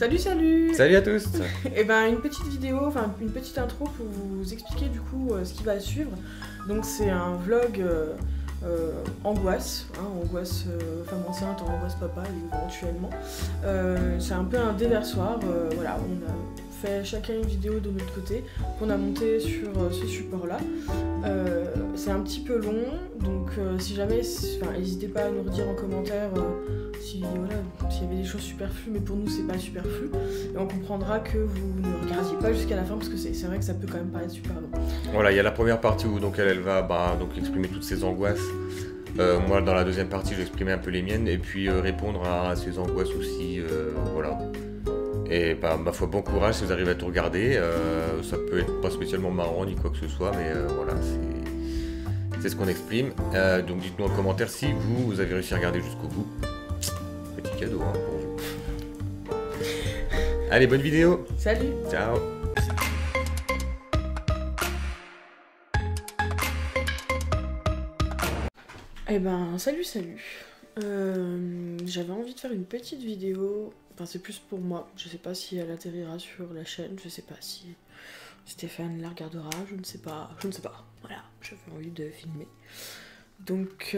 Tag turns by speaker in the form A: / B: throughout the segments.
A: Salut, salut!
B: Salut à tous!
A: Et ben une petite vidéo, enfin une petite intro pour vous expliquer du coup ce qui va suivre. Donc c'est un vlog angoisse, hein, angoisse femme enceinte, angoisse papa éventuellement. C'est un peu un déversoir, voilà, on a fait chacun une vidéo de notre côté qu'on a monté sur ce support là. C'est un petit peu long, donc si jamais, n'hésitez pas à nous redire en commentaire s'il y avait des choses superflues, mais pour nous c'est pas superflu, et on comprendra que vous ne regardiez pas jusqu'à la fin parce que c'est vrai que ça peut quand même paraître super long.
B: Voilà, il y a la première partie où donc elle va donc exprimer toutes ses angoisses. Moi dans la deuxième partie je vais exprimer un peu les miennes et puis répondre à ses angoisses aussi, voilà. Et bah, ma foi, bon courage si vous arrivez à tout regarder. Ça peut être pas spécialement marrant ni quoi que ce soit, mais voilà, c'est ce qu'on exprime. Donc dites-nous en commentaire si vous avez réussi à regarder jusqu'au bout. Petit cadeau hein, pour vous. Allez, bonne vidéo.
A: Salut.
B: Ciao.
A: Eh ben salut. J'avais envie de faire une petite vidéo. Enfin, c'est plus pour moi. Je sais pas si elle atterrira sur la chaîne. Je sais pas si Stéphane la regardera. Je ne sais pas. Voilà, j'avais envie de filmer. Donc,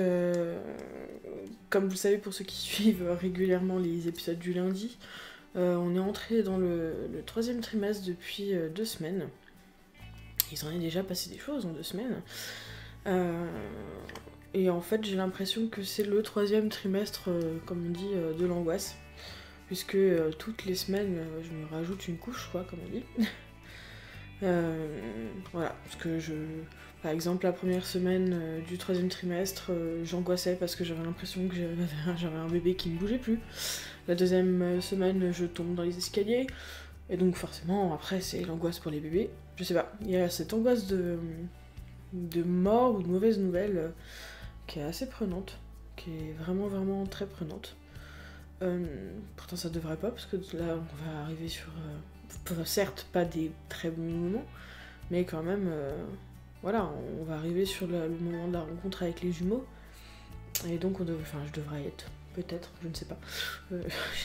A: comme vous le savez, pour ceux qui suivent régulièrement les épisodes du lundi, on est entré dans le troisième trimestre depuis 2 semaines. Il s'en est déjà passé des choses en 2 semaines. Et en fait, j'ai l'impression que c'est le 3e trimestre, comme on dit, de l'angoisse. Puisque toutes les semaines, je me rajoute une couche, quoi, comme on dit. Voilà, parce que par exemple, la première semaine du 3e trimestre, j'angoissais parce que j'avais l'impression que j'avais un bébé qui ne bougeait plus. La 2e semaine, je tombe dans les escaliers. Et donc forcément, après, c'est l'angoisse pour les bébés. Je sais pas, il y a cette angoisse de mort ou de mauvaises nouvelles qui est assez prenante, qui est vraiment très prenante. Pourtant ça devrait pas, parce que là on va arriver sur, certes pas des très bons moments, mais quand même, voilà, on va arriver sur le moment de la rencontre avec les jumeaux, et donc je devrais être, peut-être, je ne sais pas.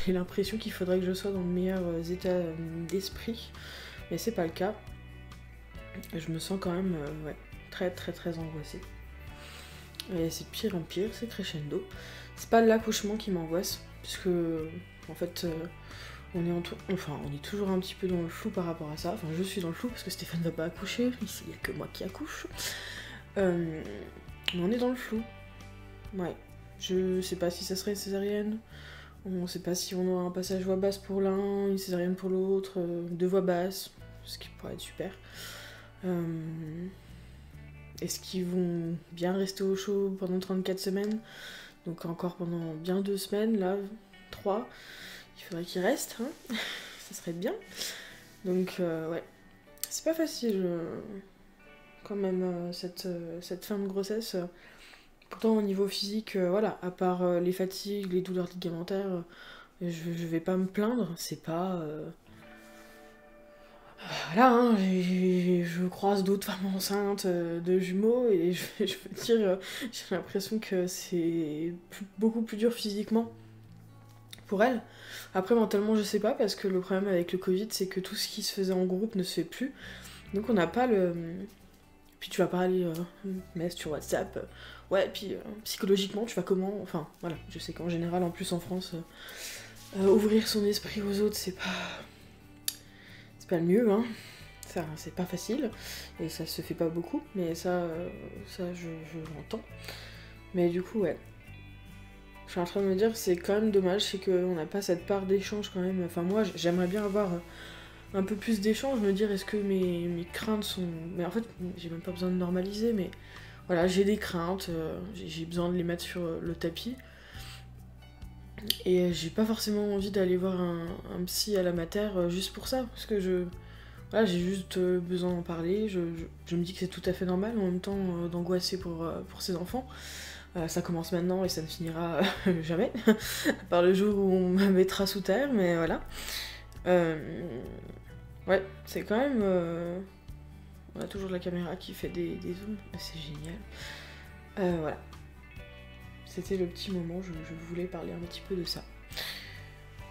A: J'ai l'impression qu'il faudrait que je sois dans le meilleur état d'esprit, mais c'est pas le cas. Je me sens quand même, ouais, très angoissée. Et c'est de pire en pire, c'est crescendo. C'est pas l'accouchement qui m'angoisse, puisque en fait on est toujours un petit peu dans le flou par rapport à ça. Enfin, je suis dans le flou parce que Stéphane va pas accoucher, ici il y a que moi qui accouche. Mais on est dans le flou. Ouais. Je sais pas si ça serait une césarienne. On sait pas si on aura un passage voix basse pour l'un, une césarienne pour l'autre, 2 voix basses, ce qui pourrait être super. Est-ce qu'ils vont bien rester au chaud pendant 34 semaines? Donc encore pendant bien 2 semaines, là, 3. Il faudrait qu'ils restent, hein. Ça serait bien. Donc ouais, c'est pas facile quand même cette fin de grossesse. Pourtant au niveau physique, voilà, à part les fatigues, les douleurs ligamentaires, je vais pas me plaindre, c'est pas... Voilà, hein, je croise d'autres femmes enceintes de jumeaux et je veux dire, j'ai l'impression que c'est beaucoup plus dur physiquement pour elles. Après, mentalement, je sais pas, parce que le problème avec le Covid, c'est que tout ce qui se faisait en groupe ne se fait plus. Donc on n'a pas le... Puis tu vas parler message sur WhatsApp, ouais, puis psychologiquement, tu vas comment? Enfin, voilà, je sais qu'en général, en plus en France, ouvrir son esprit aux autres, c'est pas le mieux, hein. Ça, c'est pas facile, et ça se fait pas beaucoup, mais ça je l'entends. Mais du coup, ouais. Je suis en train de me dire, c'est quand même dommage, c'est qu'on n'a pas cette part d'échange quand même. Enfin, moi, j'aimerais bien avoir un peu plus d'échange, me dire, est-ce que mes craintes sont... Mais en fait, j'ai même pas besoin de normaliser, mais voilà, j'ai des craintes, j'ai besoin de les mettre sur le tapis. Et j'ai pas forcément envie d'aller voir un psy à la mater juste pour ça, parce que voilà, j'ai juste besoin d'en parler, je me dis que c'est tout à fait normal, en même temps d'angoisser pour ses enfants. Ça commence maintenant et ça ne finira jamais, à part le jour où on me mettra sous terre, mais voilà. Ouais, c'est quand même... on a toujours la caméra qui fait des zooms, c'est génial. Voilà. C'était le petit moment, je voulais parler un petit peu de ça.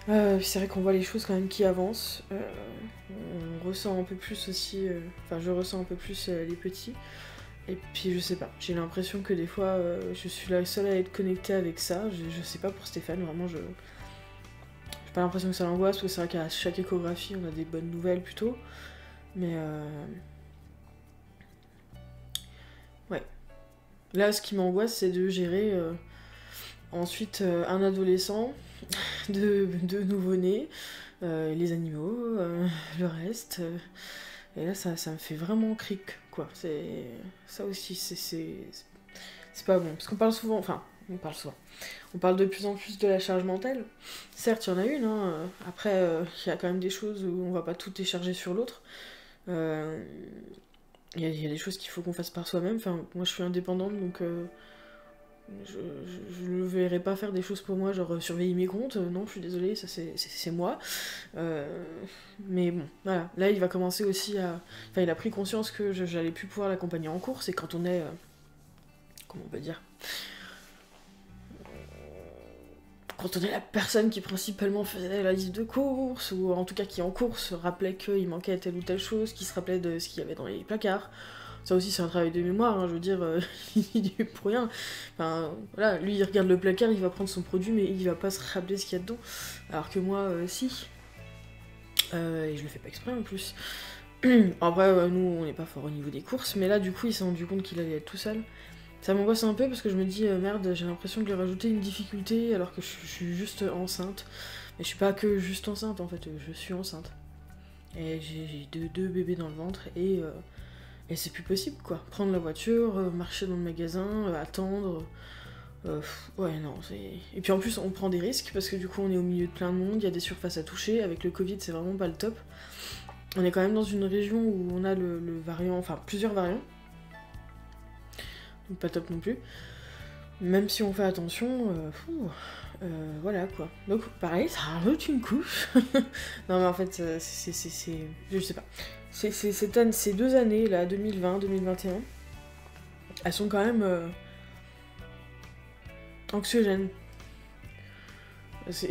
A: C'est vrai qu'on voit les choses quand même qui avancent. On ressent un peu plus aussi, enfin je ressens un peu plus les petits. Et puis je sais pas, j'ai l'impression que des fois je suis la seule à être connectée avec ça. Je sais pas pour Stéphane, vraiment j'ai pas l'impression que ça l'angoisse, parce que c'est vrai qu'à chaque échographie on a des bonnes nouvelles plutôt. Mais ouais. Là ce qui m'angoisse c'est de gérer ensuite un adolescent, deux nouveau-nés, les animaux, le reste. Et là, ça me fait vraiment cric, quoi. Ça aussi, c'est pas bon. Parce qu'on parle souvent, enfin, on parle de plus en plus de la charge mentale. Certes, il y en a une, hein. Après, il y a quand même des choses où on va pas tout décharger sur l'autre. Il y a des choses qu'il faut qu'on fasse par soi-même. Enfin, moi, je suis indépendante, donc je ne verrai pas faire des choses pour moi, genre surveiller mes comptes. Non, je suis désolée, ça c'est moi. Mais bon, voilà. Là, il va commencer aussi à... Enfin, il a pris conscience que j'allais plus pouvoir l'accompagner en course. Et quand on est... comment on peut dire, quand on est la personne qui principalement faisait la liste de courses, ou en tout cas qui en course rappelait qu'il manquait telle ou telle chose, qui se rappelait de ce qu'il y avait dans les placards. Ça aussi c'est un travail de mémoire, hein, je veux dire, il est pour rien. Enfin, voilà, lui il regarde le placard, il va prendre son produit, mais il va pas se rappeler ce qu'il y a dedans. Alors que moi, si. Et je le fais pas exprès en plus. Après, nous on n'est pas fort au niveau des courses, mais là du coup il s'est rendu compte qu'il allait être tout seul. Ça m'angoisse un peu parce que je me dis, merde, j'ai l'impression de lui rajouter une difficulté alors que je suis juste enceinte. Mais je suis pas que juste enceinte en fait, je suis enceinte. Et j'ai deux bébés dans le ventre et c'est plus possible quoi. Prendre la voiture, marcher dans le magasin, attendre. Ouais, non, c'est. Et puis en plus, on prend des risques parce que du coup, on est au milieu de plein de monde, il y a des surfaces à toucher. Avec le Covid, c'est vraiment pas le top. On est quand même dans une région où on a le variant, enfin plusieurs variants. Donc pas top non plus. Même si on fait attention, voilà quoi. Donc pareil, ça rajoute une couche. Non mais en fait, c'est je sais pas. Ces 2 années là, 2020, 2021, elles sont quand même anxiogènes.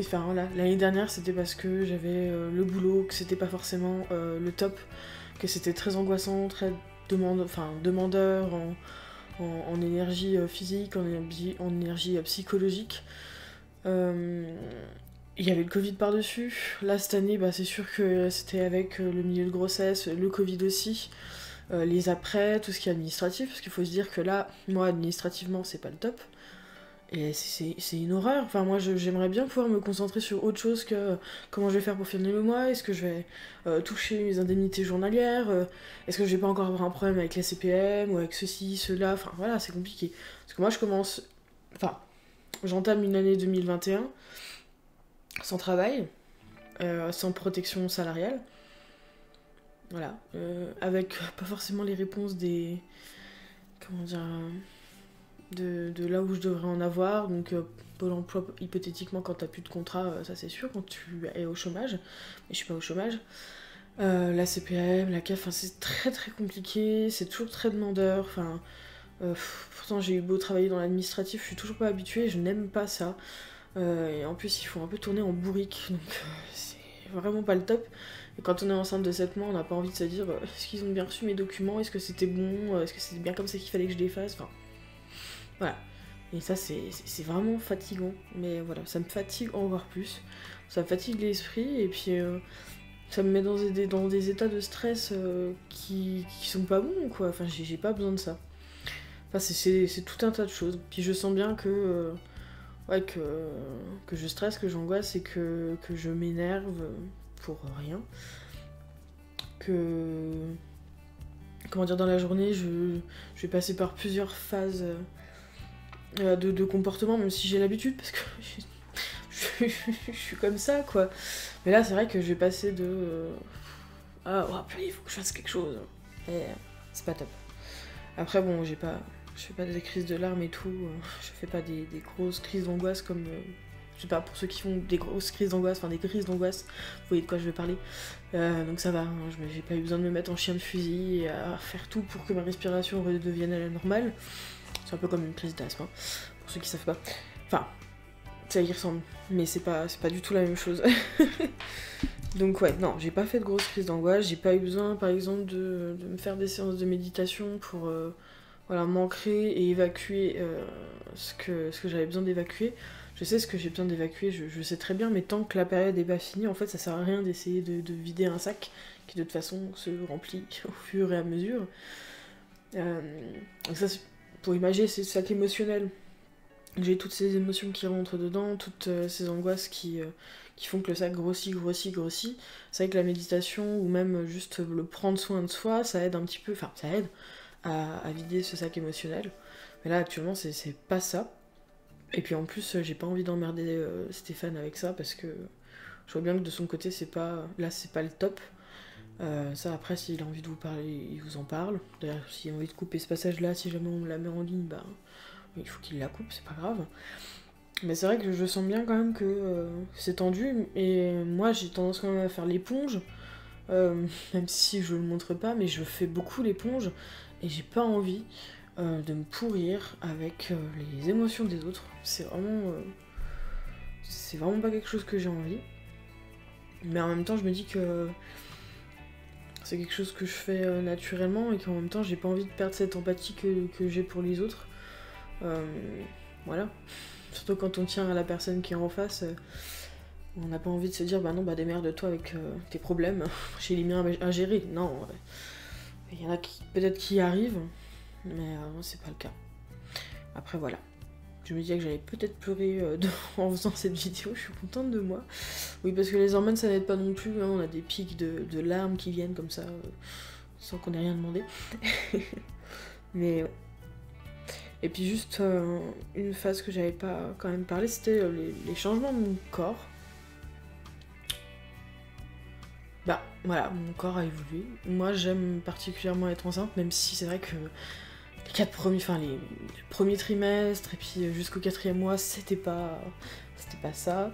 A: Enfin voilà, l'année dernière c'était parce que j'avais le boulot, que c'était pas forcément le top, que c'était très angoissant, très demandeur en énergie physique, en énergie psychologique. Il y avait le Covid par-dessus. Là, cette année, bah, c'est sûr que c'était avec le milieu de grossesse, le Covid aussi, les après, tout ce qui est administratif, parce qu'il faut se dire que là, moi, administrativement, c'est pas le top. Et c'est une horreur. Enfin, moi, j'aimerais bien pouvoir me concentrer sur autre chose que comment je vais faire pour finir le mois. Est-ce que je vais toucher mes indemnités journalières, est-ce que je vais pas encore avoir un problème avec la CPM ou avec ceci, cela. Enfin, voilà, c'est compliqué. Parce que moi, je commence... Enfin, j'entame une année 2021 sans travail, sans protection salariale. Voilà. Avec pas forcément les réponses des... Comment dire... de là où je devrais en avoir, donc Pôle emploi hypothétiquement quand t'as plus de contrat, ça c'est sûr, quand tu es au chômage, mais je suis pas au chômage. La CPM, la CAF, c'est très très compliqué, c'est toujours très demandeur, enfin... pourtant j'ai eu beau travailler dans l'administratif, je suis toujours pas habituée, je n'aime pas ça. Et en plus il faut un peu tourner en bourrique, donc c'est vraiment pas le top. Et quand on est enceinte de 7 mois, on n'a pas envie de se dire est-ce qu'ils ont bien reçu mes documents, est-ce que c'était bon, est-ce que c'était bien comme ça qu'il fallait que je les fasse, enfin... Voilà. Et ça, c'est vraiment fatigant. Mais voilà, ça me fatigue encore plus. Ça me fatigue l'esprit. Et puis, ça me met dans des états de stress qui sont pas bons, quoi. Enfin, j'ai pas besoin de ça. Enfin, c'est tout un tas de choses. Puis je sens bien que... ouais, que je stresse, que j'angoisse et que je m'énerve pour rien. Que... Comment dire, dans la journée, je vais passer par plusieurs phases... de comportement, même si j'ai l'habitude, parce que je suis comme ça, quoi. Mais là, c'est vrai que je vais passer de... ah, oh, il faut que je fasse quelque chose. Et c'est pas top. Après, bon, je fais pas des crises de larmes et tout. Je fais pas des grosses crises d'angoisse comme... je sais pas, pour ceux qui font des grosses crises d'angoisse, enfin des crises d'angoisse, vous voyez de quoi je vais parler. Donc ça va, hein, j'ai pas eu besoin de me mettre en chien de fusil et à faire tout pour que ma respiration redevienne à la normale. C'est un peu comme une crise d'asthme, hein, pour ceux qui savent pas. Enfin, Ça y ressemble, mais c'est pas du tout la même chose. Donc ouais, non, j'ai pas fait de grosses crises d'angoisse, j'ai pas eu besoin par exemple de me faire des séances de méditation pour voilà, m'ancrer et évacuer ce que j'avais besoin d'évacuer. Je sais ce que j'ai besoin d'évacuer, je sais très bien, mais tant que la période est pas finie, en fait ça sert à rien d'essayer de vider un sac qui de toute façon se remplit au fur et à mesure. Ça c'est pour imaginer, c'est le sac émotionnel. J'ai toutes ces émotions qui rentrent dedans, toutes ces angoisses qui font que le sac grossit. C'est vrai que la méditation, ou même juste le prendre soin de soi, ça aide un petit peu, enfin ça aide à vider ce sac émotionnel. Mais là actuellement c'est pas ça. Et puis en plus j'ai pas envie d'emmerder Stéphane avec ça parce que je vois bien que de son côté c'est pas le top. Ça après s'il a envie de vous parler, il vous en parle. D'ailleurs s'il a envie de couper ce passage là, si jamais on la met en ligne, bah il faut qu'il la coupe, c'est pas grave. Mais c'est vrai que je sens bien quand même que c'est tendu, et moi j'ai tendance quand même à faire l'éponge, même si je le montre pas, mais je fais beaucoup l'éponge, et j'ai pas envie de me pourrir avec les émotions des autres. C'est vraiment pas quelque chose que j'ai envie. Mais en même temps je me dis que c'est quelque chose que je fais naturellement, et qu'en même temps j'ai pas envie de perdre cette empathie que j'ai pour les autres. Voilà. Surtout quand on tient à la personne qui est en face, on n'a pas envie de se dire bah non, bah démerde-toi avec tes problèmes, j'ai les miens à gérer. Non, il y en a qui peut-être qui y arrivent, mais c'est pas le cas. Après voilà. Je me disais que j'allais peut-être pleurer en faisant cette vidéo, je suis contente de moi. Oui, parce que les hormones ça n'aide pas non plus, hein. On a des pics de larmes qui viennent comme ça, sans qu'on ait rien demandé. Mais ouais. Et puis juste une phase que j'avais pas quand même parlé, c'était les changements de mon corps. Bah voilà, mon corps a évolué. Moi j'aime particulièrement être enceinte, même si c'est vrai que les premiers trimestres et puis jusqu'au 4e mois, c'était pas ça.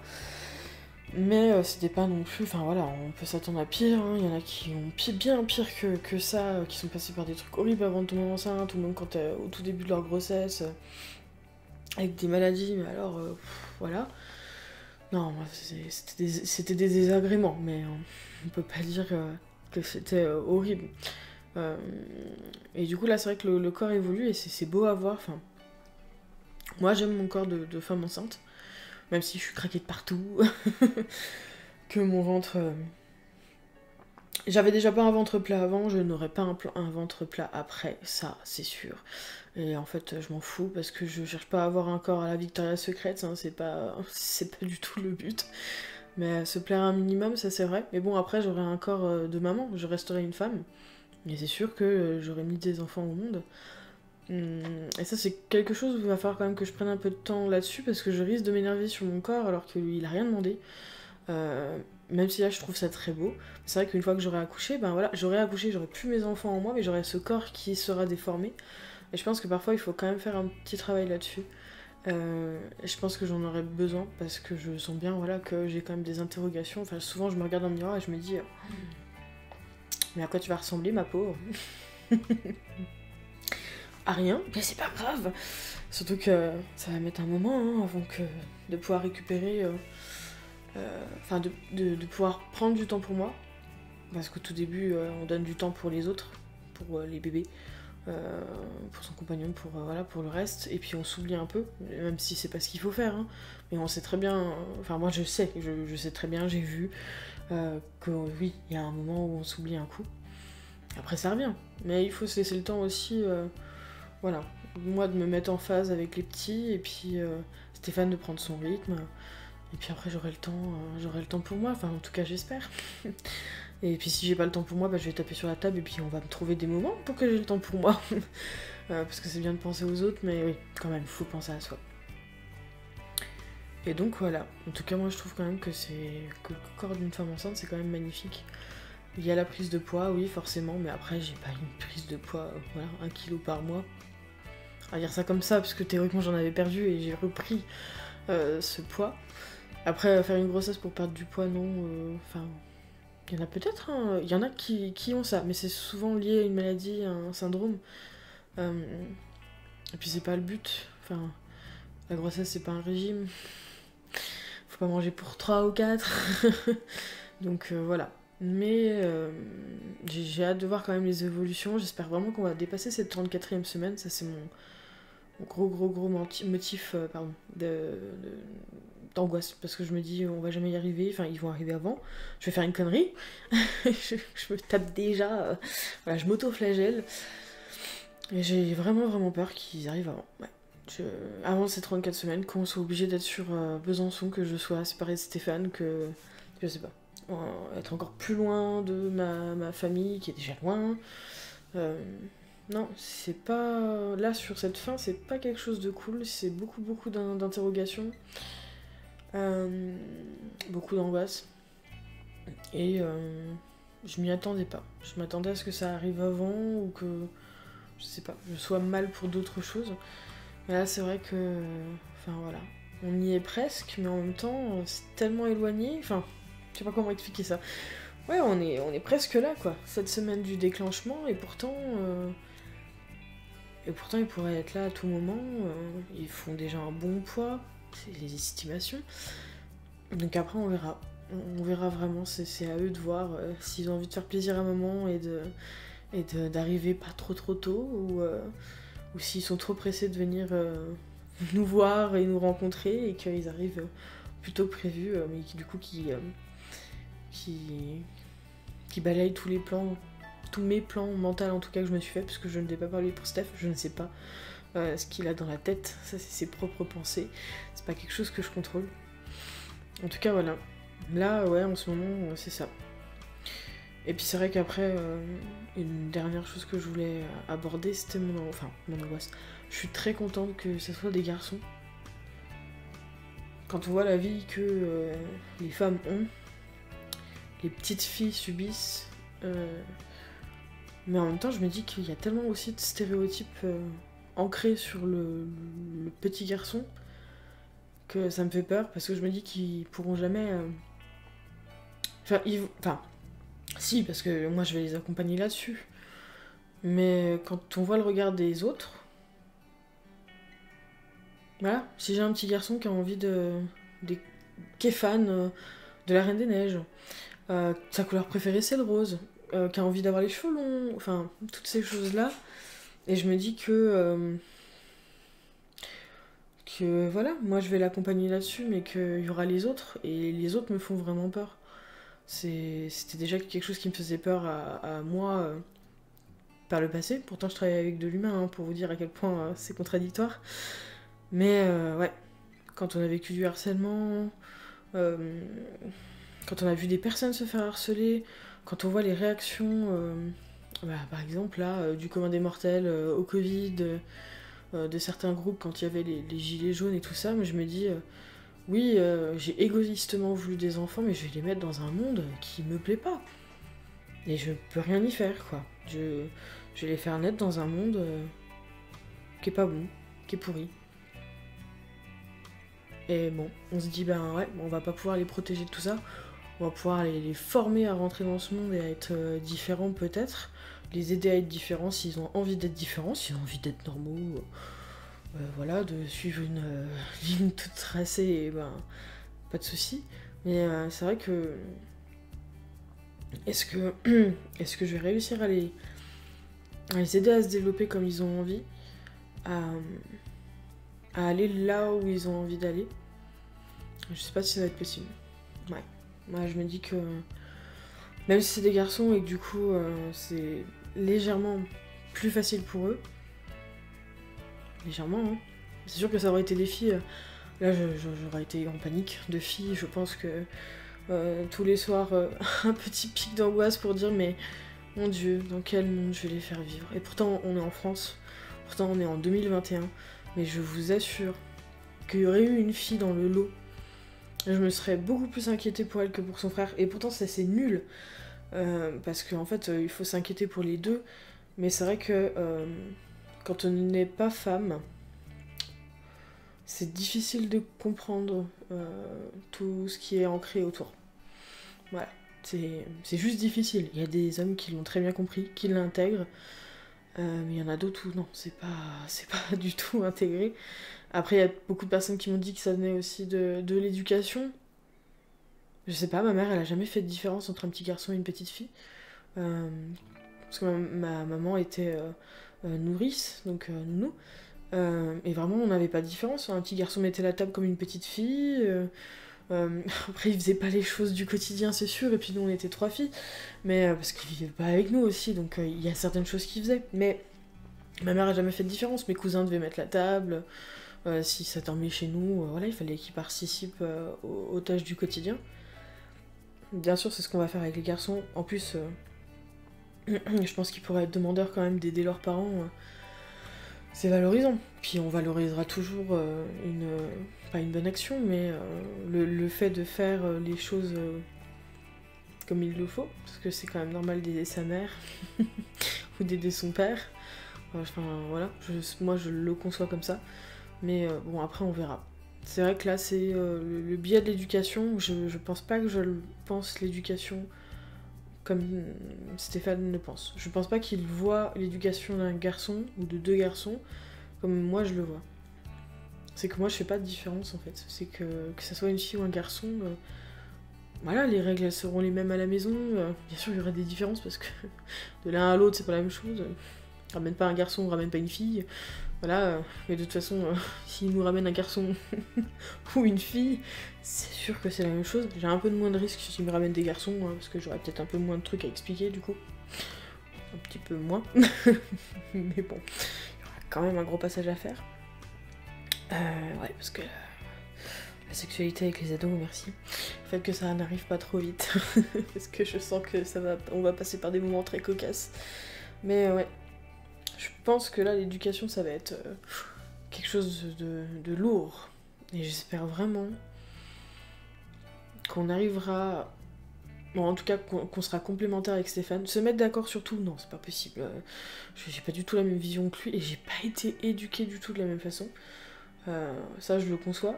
A: Mais c'était pas non plus, enfin voilà, on peut s'attendre à pire, hein. Il y en a qui ont bien pire que ça, qui sont passés par des trucs horribles avant de tomber enceinte, ou même quand au tout début de leur grossesse, avec des maladies, mais alors, voilà. Non, c'était des désagréments, mais on peut pas dire que c'était horrible. Et du coup là c'est vrai que le corps évolue et c'est beau à voir, enfin... Moi j'aime mon corps de femme enceinte, même si je suis craquée de partout, que mon ventre... J'avais déjà pas un ventre plat avant, je n'aurai pas un ventre plat après, ça c'est sûr. Et en fait je m'en fous parce que je cherche pas à avoir un corps à la Victoria's Secret, hein, c'est pas du tout le but. Mais se plaire un minimum, ça c'est vrai. Mais bon, après j'aurai un corps de maman, je resterai une femme. Mais c'est sûr que j'aurai mis des enfants au monde. Et ça c'est quelque chose où il va falloir quand même que je prenne un peu de temps là-dessus, parce que je risque de m'énerver sur mon corps alors qu'il a rien demandé. Même si là je trouve ça très beau. C'est vrai qu'une fois que j'aurai accouché, ben voilà, j'aurai plus mes enfants en moi, mais j'aurai ce corps qui sera déformé. Et je pense que parfois il faut quand même faire un petit travail là-dessus. Et je pense que j'en aurais besoin, parce que je sens bien voilà, que j'ai quand même des interrogations. Enfin souvent je me regarde dans le miroir et je me dis mais à quoi tu vas ressembler ma pauvre? À rien, mais c'est pas grave. Surtout que ça va mettre un moment avant de pouvoir récupérer, enfin de pouvoir prendre du temps pour moi. Parce qu'au tout début, on donne du temps pour les autres, pour les bébés, pour son compagnon, pour le reste. Et puis on s'oublie un peu, même si c'est pas ce qu'il faut faire. Hein. Mais on sait très bien, enfin moi je sais très bien, j'ai vu que oui, il y a un moment où on s'oublie un coup. Après ça revient, mais il faut se laisser le temps aussi, voilà, moi de me mettre en phase avec les petits, et puis Stéphane de prendre son rythme, et puis après j'aurai le temps pour moi, enfin en tout cas j'espère. Et puis si j'ai pas le temps pour moi, bah, je vais taper sur la table et puis on va me trouver des moments pour que j'ai le temps pour moi. Parce que c'est bien de penser aux autres, mais oui, quand même, faut penser à soi. Et donc voilà, en tout cas moi je trouve quand même que le corps d'une femme enceinte c'est quand même magnifique. Il y a la prise de poids, oui forcément, mais après j'ai pas une prise de poids, voilà, 1 kg par mois. On va dire ça comme ça, parce que théoriquement j'en avais perdu et j'ai repris ce poids. Après faire une grossesse pour perdre du poids, non, enfin... il y en a peut-être, hein, il y en a qui ont ça, mais c'est souvent lié à une maladie, à un syndrome. Et puis c'est pas le but, enfin, la grossesse c'est pas un régime. faut pas manger pour 3 ou 4. Donc voilà. Mais j'ai hâte de voir quand même les évolutions. J'espère vraiment qu'on va dépasser cette 34e semaine. Ça, c'est mon gros motif d'angoisse. Parce que je me dis, on va jamais y arriver. Enfin, ils vont arriver avant. Je vais faire une connerie. je me tape déjà. Voilà, je m'auto-flagelle. Et j'ai vraiment peur qu'ils arrivent avant. Ouais. Avant ces 34 semaines, qu'on soit obligé d'être sur Besançon, que je sois séparée de Stéphane, que. Je sais pas. Être encore plus loin de ma famille qui est déjà loin. Non, c'est pas. Là, sur cette fin, c'est pas quelque chose de cool. C'est beaucoup d'interrogations. Beaucoup d'angoisse. Et je m'y attendais pas. Je m'attendais à ce que ça arrive avant ou que. Je sais pas, je sois mal pour d'autres choses. Mais là, c'est vrai que. Enfin, voilà. On y est presque, mais en même temps, c'est tellement éloigné. Enfin, je sais pas comment expliquer ça. Ouais, on est presque là, quoi. Cette semaine du déclenchement, et pourtant. Ils pourraient être là à tout moment. Ils font déjà un bon poids. C'est les estimations. Donc après, on verra. On verra vraiment. C'est à eux de voir s'ils ont envie de faire plaisir à maman et d'arriver pas trop tôt ou s'ils sont trop pressés de venir nous voir et nous rencontrer et qu'ils arrivent plus tôt que prévu, mais qui balayent tous mes plans mentaux en tout cas que je me suis fait, parce que je ne vais pas parler pour Steph, je ne sais pas ce qu'il a dans la tête, ça c'est ses propres pensées, c'est pas quelque chose que je contrôle. En tout cas voilà, là ouais en ce moment c'est ça. Et puis c'est vrai qu'après, une dernière chose que je voulais aborder, c'était mon angoisse. Je suis très contente que ce soit des garçons. Quand on voit la vie que les femmes ont, les petites filles subissent, mais en même temps je me dis qu'il y a tellement aussi de stéréotypes ancrés sur le petit garçon que ça me fait peur, parce que je me dis qu'ils pourront jamais... Si, parce que moi je vais les accompagner là-dessus. Mais quand on voit le regard des autres, voilà, si j'ai un petit garçon qui a envie qui est fan de la Reine des Neiges, sa couleur préférée c'est le rose, qui a envie d'avoir les cheveux longs, enfin, toutes ces choses-là, et je me dis que voilà, moi je vais l'accompagner là-dessus, mais qu'il y aura les autres, et les autres me font vraiment peur. C'était déjà quelque chose qui me faisait peur à moi par le passé. Pourtant, je travaille avec de l'humain, pour vous dire à quel point c'est contradictoire. Mais ouais, quand on a vécu du harcèlement, quand on a vu des personnes se faire harceler, quand on voit les réactions, par exemple là, du commun des mortels au Covid, de certains groupes quand il y avait les gilets jaunes et tout ça, mais je me dis... Oui, j'ai égoïstement voulu des enfants, mais je vais les mettre dans un monde qui me plaît pas. Et je peux rien y faire, quoi. Je vais les faire naître dans un monde qui est pas bon, qui est pourri. Et bon, on se dit, on va pas pouvoir les protéger de tout ça. On va pouvoir les former à rentrer dans ce monde et à être différents peut-être. Les aider à être différents s'ils ont envie d'être différents, s'ils ont envie d'être normaux. Voilà, de suivre une ligne toute tracée, et pas de soucis. Mais c'est vrai que... Est-ce que je vais réussir à les aider à se développer comme ils ont envie, à aller là où ils ont envie d'aller? Je sais pas si ça va être possible. Ouais. Moi, je me dis que... Même si c'est des garçons et que du coup, c'est légèrement plus facile pour eux, légèrement, hein. C'est sûr que ça aurait été des filles, là j'aurais été en panique de filles, je pense que tous les soirs un petit pic d'angoisse pour dire mais mon Dieu, dans quel monde je vais les faire vivre. Et pourtant on est en France, pourtant on est en 2021, mais je vous assure qu'il y aurait eu une fille dans le lot, je me serais beaucoup plus inquiétée pour elle que pour son frère, et pourtant ça c'est nul, parce qu'en fait il faut s'inquiéter pour les deux, mais c'est vrai que... quand on n'est pas femme, c'est difficile de comprendre tout ce qui est ancré autour. Voilà, c'est juste difficile. Il y a des hommes qui l'ont très bien compris, qui l'intègrent, mais il y en a d'autres où non, c'est pas du tout intégré. Après, il y a beaucoup de personnes qui m'ont dit que ça venait aussi de l'éducation, Je sais pas, ma mère, elle a jamais fait de différence entre un petit garçon et une petite fille. Parce que ma maman était nourrice, donc nounou. Et vraiment, on n'avait pas de différence. Un petit garçon mettait la table comme une petite fille. Après, il faisait pas les choses du quotidien, c'est sûr. Et puis nous, on était 3 filles. Mais parce qu'il vivait pas avec nous aussi, donc il y a certaines choses qu'il faisait. Mais ma mère a jamais fait de différence. Mes cousins devaient mettre la table. Si ça dormait chez nous, voilà, il fallait qu'ils participent aux tâches du quotidien. Bien sûr, c'est ce qu'on va faire avec les garçons. En plus, je pense qu'ils pourraient être demandeurs quand même d'aider leurs parents. C'est valorisant. Puis on valorisera toujours pas une bonne action, mais le fait de faire les choses comme il le faut, parce que c'est quand même normal d'aider sa mère ou d'aider son père. Enfin voilà, moi je le conçois comme ça. Mais bon, après on verra. C'est vrai que là c'est le biais de l'éducation. Je pense pas que je pense l'éducation comme Stéphane le pense. Je pense pas qu'il voit l'éducation d'un garçon ou de 2 garçons comme moi je le vois. C'est que moi je fais pas de différence en fait. C'est que ça soit une fille ou un garçon, voilà, les règles elles seront les mêmes à la maison. Bien sûr il y aura des différences parce que de l'un à l'autre c'est pas la même chose. Ramène pas un garçon, ramène pas une fille. Voilà, mais de toute façon, s'il nous ramène un garçon ou une fille, c'est sûr que c'est la même chose. J'ai un peu de moins de risques s'il me ramène des garçons, parce que j'aurais peut-être un peu moins de trucs à expliquer du coup. Un petit peu moins. Mais bon, il y aura quand même un gros passage à faire. Ouais, parce que la sexualité avec les ados, merci. Le fait que ça n'arrive pas trop vite. Parce que je sens que on va passer par des moments très cocasses. Mais ouais. Je pense que là, l'éducation, ça va être quelque chose de lourd. Et j'espère vraiment qu'on arrivera... Bon, en tout cas, qu'on sera complémentaire avec Stéphane. Se mettre d'accord sur tout, non, c'est pas possible. J'ai pas du tout la même vision que lui, et j'ai pas été éduquée du tout de la même façon. Ça, je le conçois.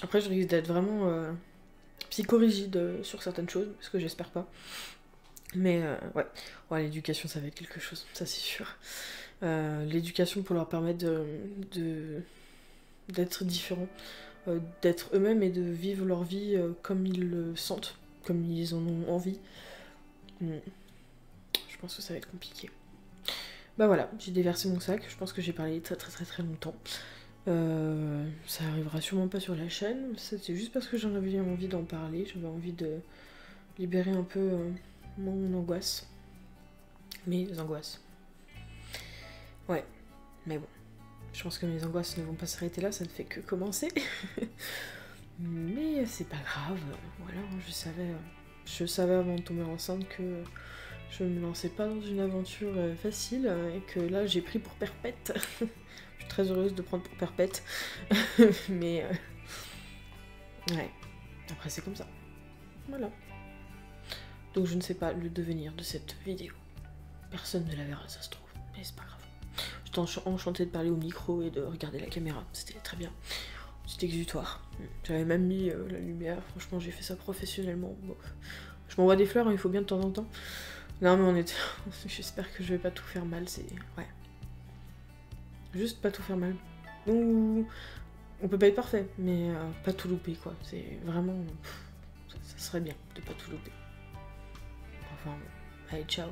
A: Après, je risque d'être vraiment psychorigide sur certaines choses, parce que j'espère pas. Mais ouais, l'éducation, ça va être quelque chose, ça c'est sûr. L'éducation pour leur permettre d'être différents, d'être eux-mêmes et de vivre leur vie comme ils le sentent, comme ils en ont envie. Je pense que ça va être compliqué. Bah voilà, j'ai déversé mon sac, je pense que j'ai parlé très très très très longtemps. Ça arrivera sûrement pas sur la chaîne, c'était juste parce que j'en avais envie d'en parler, j'avais envie de libérer un peu mon angoisse. Mes angoisses. Ouais, mais bon. Je pense que mes angoisses ne vont pas s'arrêter là, ça ne fait que commencer. Mais c'est pas grave, voilà, je savais avant de tomber enceinte que je ne me lançais pas dans une aventure facile et que là j'ai pris pour perpète. Je suis très heureuse de prendre pour perpète. Mais ouais, après c'est comme ça. Voilà. Donc je ne sais pas le devenir de cette vidéo. Personne ne la verra, ça se trouve, mais c'est pas grave. J'étais enchantée de parler au micro et de regarder la caméra, c'était très bien. C'était exutoire. J'avais même mis la lumière, franchement j'ai fait ça professionnellement. Bon. Je m'envoie des fleurs, hein, il faut bien de temps en temps. Non mais on était... J'espère que je vais pas tout faire mal, c'est... Ouais. Juste pas tout faire mal. Ou... On peut pas être parfait, mais pas tout louper quoi. C'est vraiment... ça serait bien de pas tout louper. Enfin, allez, ciao.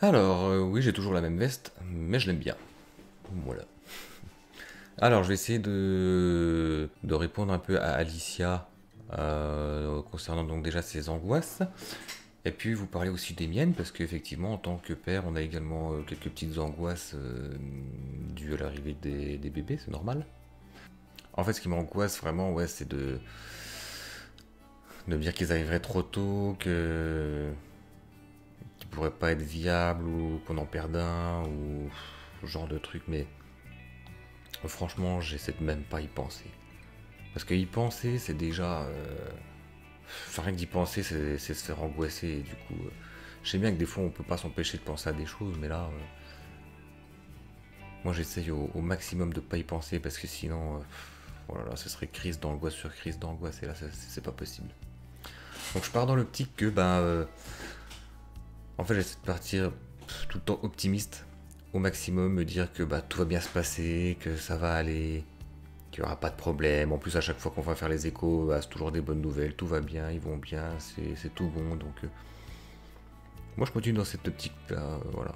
B: Alors, oui, j'ai toujours la même veste, mais je l'aime bien. Voilà. Alors, je vais essayer de répondre un peu à Alicia concernant donc déjà ses angoisses. Et puis vous parler aussi des miennes, parce qu'effectivement, en tant que père, on a également quelques petites angoisses dues à l'arrivée des bébés, c'est normal. En fait, ce qui m'angoisse vraiment, ouais, c'est de me dire qu'ils arriveraient trop tôt, qu'ils pourraient pas être viables, ou qu'on en perde un, ou ce genre de truc, mais franchement, j'essaie de même pas y penser. Parce que y penser, c'est déjà... Enfin, rien que d'y penser, c'est se faire angoisser, et du coup... je sais bien que des fois, on peut pas s'empêcher de penser à des choses, mais là... moi, j'essaye au maximum de pas y penser, parce que sinon... voilà, ce serait crise d'angoisse sur crise d'angoisse, et là, c'est pas possible. Donc, je pars dans l'optique que, en fait, j'essaie de partir tout le temps optimiste, au maximum me dire que bah, tout va bien se passer, que ça va aller, qu'il n'y aura pas de problème. En plus, à chaque fois qu'on va faire les échos, bah, c'est toujours des bonnes nouvelles, tout va bien, ils vont bien, c'est tout bon. Donc, moi, je continue dans cette optique-là, voilà.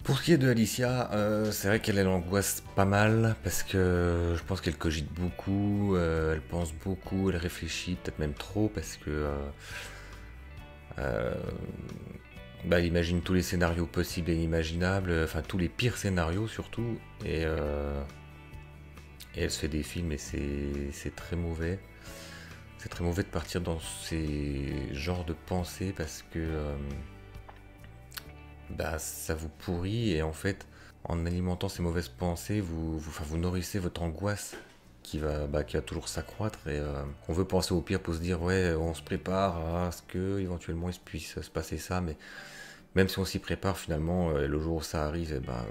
B: Pour ce qui est de Alicia, c'est vrai qu'elle angoisse pas mal parce que je pense qu'elle cogite beaucoup, elle pense beaucoup, elle réfléchit peut-être même trop parce que bah, elle imagine tous les scénarios possibles et inimaginables, enfin tous les pires scénarios surtout, et elle se fait des films et c'est très mauvais. C'est très mauvais de partir dans ces genres de pensées parce que bah, ça vous pourrit et en fait, en alimentant ces mauvaises pensées, vous nourrissez votre angoisse qui va toujours s'accroître et on veut penser au pire pour se dire ouais, on se prépare à ce que éventuellement il puisse se passer ça, mais même si on s'y prépare finalement, le jour où ça arrive, eh ben,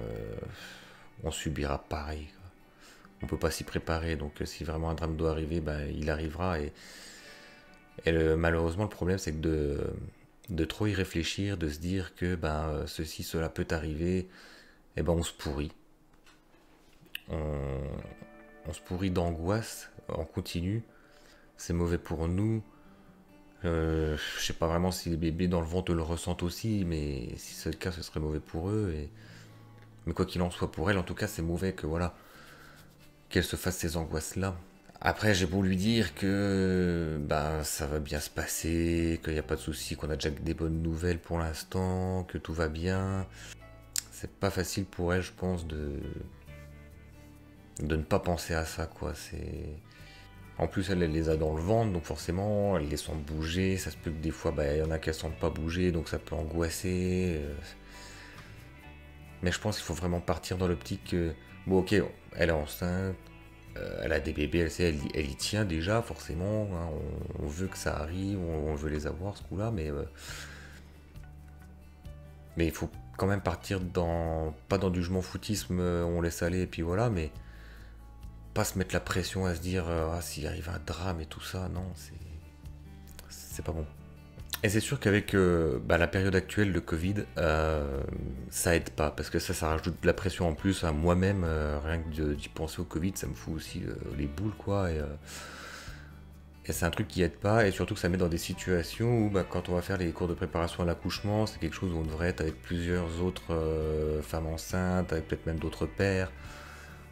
B: on subira pareil, quoi. On peut pas s'y préparer, donc si vraiment un drame doit arriver, ben, il arrivera malheureusement le problème c'est que de trop y réfléchir, de se dire que ben, ceci, cela peut arriver, et ben on se pourrit. On se pourrit d'angoisse en continu. C'est mauvais pour nous. Je sais pas vraiment si les bébés dans le ventre le ressentent aussi, mais si c'est le cas, ce serait mauvais pour eux. Mais quoi qu'il en soit pour elle, en tout cas, c'est mauvais que voilà, qu'elle se fasse ces angoisses-là. Après, j'ai beau lui dire que ben, ça va bien se passer, qu'il n'y a pas de souci, qu'on a déjà des bonnes nouvelles pour l'instant, que tout va bien. C'est pas facile pour elle, je pense, de ne pas penser à ça, quoi. En plus, elle les a dans le ventre, donc forcément, elle les sent bouger. Ça se peut que des fois, bah, il y en a qui ne sentent pas bouger, donc ça peut angoisser. Mais je pense qu'il faut vraiment partir dans l'optique que, bon, ok, elle est enceinte, elle a des bébés, elle y tient déjà, forcément. Hein, on veut que ça arrive, on veut les avoir, ce coup-là, mais il faut quand même partir pas dans du je m'en foutisme, on laisse aller, et puis voilà, mais pas se mettre la pression à se dire ah, s'il arrive un drame et tout ça, non, c'est pas bon. Et c'est sûr qu'avec la période actuelle de Covid, ça aide pas, parce que ça rajoute de la pression en plus à moi-même, rien que d'y penser au Covid, ça me fout aussi les boules, quoi, et c'est un truc qui aide pas, et surtout que ça met dans des situations où quand on va faire les cours de préparation à l'accouchement, c'est quelque chose où on devrait être avec plusieurs autres femmes enceintes, avec peut-être même d'autres pères,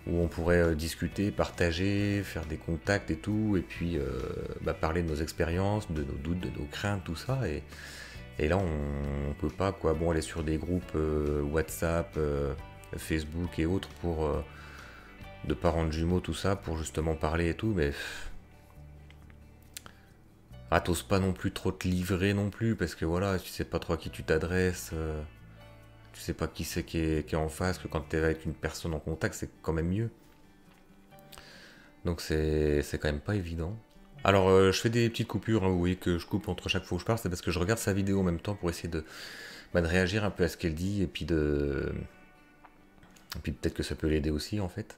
B: où on pourrait discuter, partager, faire des contacts et tout, et puis parler de nos expériences, de nos doutes, de nos craintes, tout ça. Et là, on peut pas, quoi. Bon, aller sur des groupes WhatsApp, Facebook et autres pour de parents de jumeaux, tout ça, pour justement parler et tout, mais t'oses pas non plus trop te livrer non plus, parce que voilà, tu sais pas trop à qui tu t'adresses. Tu sais pas qui c'est qui est en face, que quand tu es avec une personne en contact, c'est quand même mieux. Donc c'est quand même pas évident. Alors je fais des petites coupures, hein, vous voyez que je coupe entre chaque fois où je parle, c'est parce que je regarde sa vidéo en même temps pour essayer de réagir un peu à ce qu'elle dit, et puis peut-être que ça peut l'aider aussi en fait.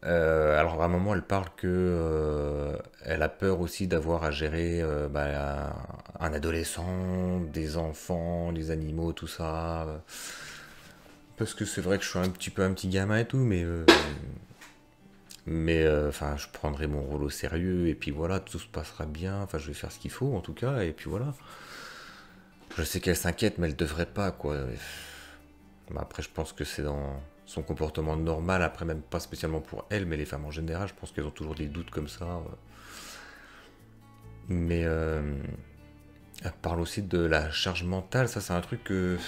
B: Alors à un moment elle parle que elle a peur aussi d'avoir à gérer un adolescent, des enfants, des animaux, tout ça. Parce que c'est vrai que je suis un petit gamin et tout, mais enfin je prendrai mon rôle au sérieux et puis voilà, tout se passera bien. Enfin je vais faire ce qu'il faut en tout cas et puis voilà. Je sais qu'elle s'inquiète mais elle devrait pas, quoi. Après je pense que c'est dans son comportement normal, après même pas spécialement pour elle, mais les femmes en général, je pense qu'elles ont toujours des doutes comme ça. Mais elle parle aussi de la charge mentale, ça c'est un truc que...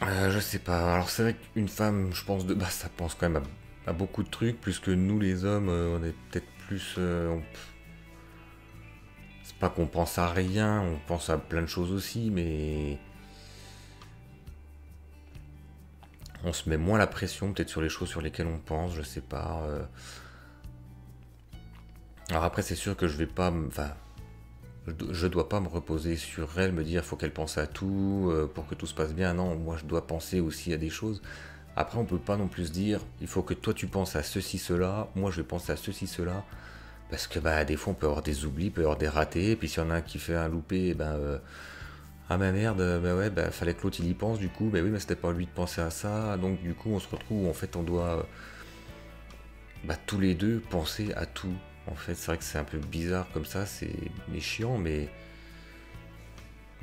B: je sais pas, alors c'est vrai qu'une femme, je pense de base, ça pense quand même à beaucoup de trucs, plus que nous les hommes, on est peut-être plus... C'est pas qu'on pense à rien, on pense à plein de choses aussi, mais... On se met moins la pression peut-être sur les choses sur lesquelles on pense, je sais pas. Alors après c'est sûr que je vais pas... Enfin, je dois pas me reposer sur elle, me dire faut qu'elle pense à tout pour que tout se passe bien. Non, moi je dois penser aussi à des choses. Après on peut pas non plus se dire il faut que toi tu penses à ceci, cela, moi je vais penser à ceci, cela. Parce que des fois on peut avoir des oublis, peut avoir des ratés, et puis s'il y en a un qui fait un loupé, Ah ma merde, bah ouais, bah fallait que l'autre il y pense du coup, bah oui, mais c'était pas à lui de penser à ça, donc du coup on se retrouve où en fait on doit tous les deux penser à tout. En fait, c'est vrai que c'est un peu bizarre comme ça, c'est chiant, mais